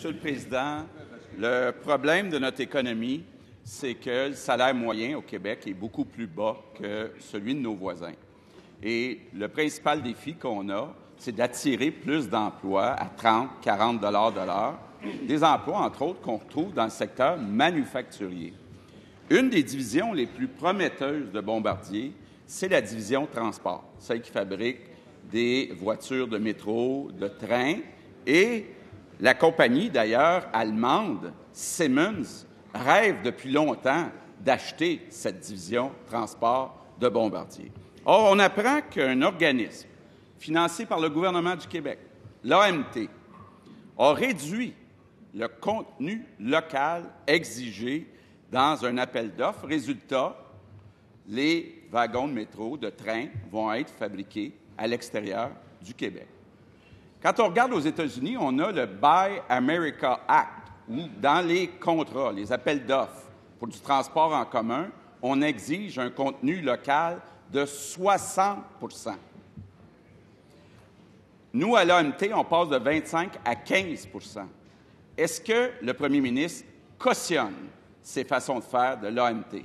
Monsieur le Président, le problème de notre économie, c'est que le salaire moyen au Québec est beaucoup plus bas que celui de nos voisins. Et le principal défi qu'on a, c'est d'attirer plus d'emplois à 30, 40 $ de l'heure, des emplois, entre autres, qu'on retrouve dans le secteur manufacturier. Une des divisions les plus prometteuses de Bombardier, c'est la division transport, celle qui fabrique des voitures de métro, de train, et la compagnie, d'ailleurs, allemande, Siemens, rêve depuis longtemps d'acheter cette division transport de Bombardier. Or, on apprend qu'un organisme financé par le gouvernement du Québec, l'AMT, a réduit le contenu local exigé dans un appel d'offres. Résultat, les wagons de métro, de train vont être fabriqués à l'extérieur du Québec. Quand on regarde aux États-Unis, on a le Buy America Act, où dans les contrats, les appels d'offres pour du transport en commun, on exige un contenu local de 60 %. Nous, à l'AMT, on passe de 25 à 15 %. Est-ce que le premier ministre cautionne ces façons de faire de l'AMT?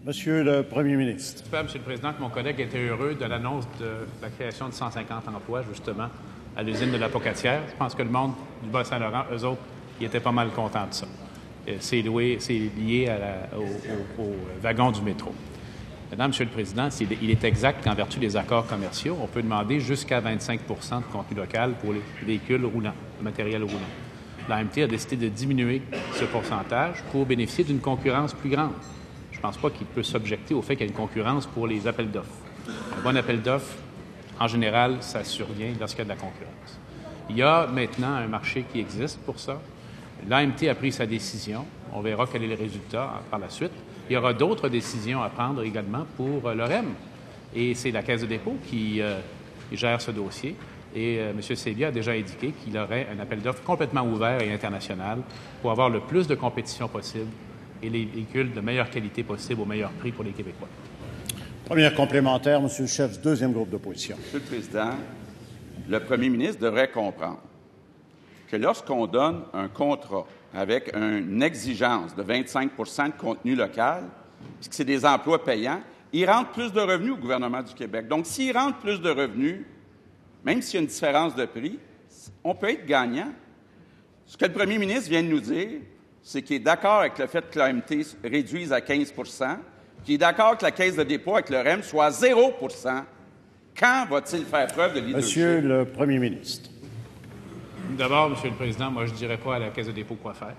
Monsieur le Premier ministre. J'espère, Monsieur le Président, que mon collègue était heureux de l'annonce de la création de 150 emplois, justement, à l'usine de la Pocatière. Je pense que le monde du Bas-Saint-Laurent, eux autres, ils étaient pas mal contents de ça. C'est lié au wagon du métro. Maintenant, Monsieur le Président, il est exact qu'en vertu des accords commerciaux, on peut demander jusqu'à 25 % de contenu local pour les véhicules roulants, le matériel roulant. L'AMT a décidé de diminuer ce pourcentage pour bénéficier d'une concurrence plus grande. Je ne pense pas qu'il peut s'objecter au fait qu'il y a une concurrence pour les appels d'offres. Un bon appel d'offres, en général, ça survient lorsqu'il y a de la concurrence. Il y a maintenant un marché qui existe pour ça. L'AMT a pris sa décision. On verra quel est le résultat par la suite. Il y aura d'autres décisions à prendre également pour l'OREM. Et c'est la Caisse de dépôt qui gère ce dossier. Et M. Sebia a déjà indiqué qu'il aurait un appel d'offres complètement ouvert et international pour avoir le plus de compétition possible et les véhicules de meilleure qualité possible au meilleur prix pour les Québécois. Première complémentaire, M. le chef du deuxième groupe d'opposition. Monsieur le Président, le premier ministre devrait comprendre que lorsqu'on donne un contrat avec une exigence de 25 % de contenu local, puis que c'est des emplois payants, il rentre plus de revenus au gouvernement du Québec. Donc, s'il rentre plus de revenus, même s'il y a une différence de prix, on peut être gagnant. Ce que le premier ministre vient de nous dire, c'est qu'il est d'accord avec le fait que l'AMT réduise à 15 %, qu'il est d'accord que la Caisse de dépôt avec le REM soit à 0 %. Quand va-t-il faire preuve de leadership? Monsieur le Premier ministre. D'abord, Monsieur le Président, moi, je ne dirais pas à la Caisse de dépôt quoi faire.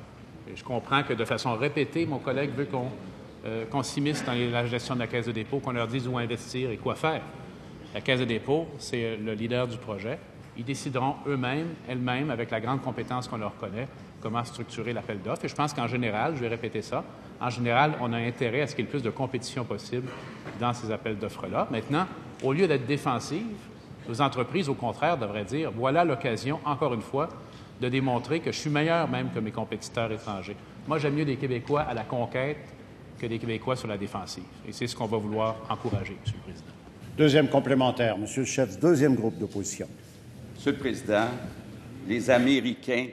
Et je comprends que de façon répétée, mon collègue veut qu'on s'immisce dans la gestion de la Caisse de dépôt, qu'on leur dise où investir et quoi faire. La Caisse de dépôt, c'est le leader du projet. Ils décideront elles-mêmes, avec la grande compétence qu'on leur connaît, comment structurer l'appel d'offres. Et je pense qu'en général, je vais répéter ça, en général, on a intérêt à ce qu'il y ait le plus de compétition possible dans ces appels d'offres-là. Maintenant, au lieu d'être défensives, nos entreprises, au contraire, devraient dire « voilà l'occasion, encore une fois, de démontrer que je suis meilleur même que mes compétiteurs étrangers. Moi, j'aime mieux des Québécois à la conquête que des Québécois sur la défensive. » Et c'est ce qu'on va vouloir encourager, M. le Président. Deuxième complémentaire, M. le chef du deuxième groupe d'opposition. Monsieur le Président, les Américains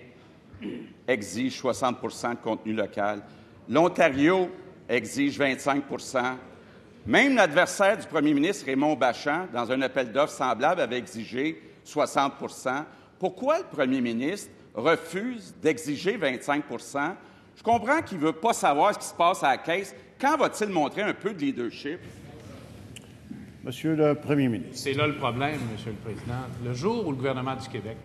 exigent 60 % de contenu local. L'Ontario exige 25 %. Même l'adversaire du premier ministre, Raymond Bachand, dans un appel d'offres semblable, avait exigé 60 %. Pourquoi le premier ministre refuse d'exiger 25 %? Je comprends qu'il ne veut pas savoir ce qui se passe à la Caisse. Quand va-t-il montrer un peu de leadership? Monsieur le Premier ministre. C'est là le problème, Monsieur le Président. Le jour où le gouvernement du Québec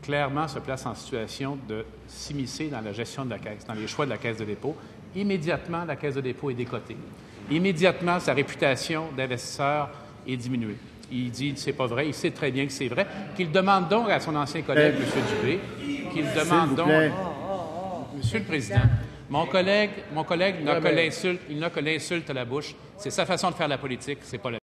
clairement se place en situation de s'immiscer dans la gestion de la Caisse, dans les choix de la Caisse de dépôt, immédiatement, la Caisse de dépôt est décotée. Immédiatement, sa réputation d'investisseur est diminuée. Il dit « c'est pas vrai », il sait très bien que c'est vrai, qu'il demande donc à son ancien collègue, M. Dubé, qu'il demande donc... Monsieur le Président, mon collègue n'a que l'insulte à la bouche. C'est sa façon de faire la politique, c'est pas la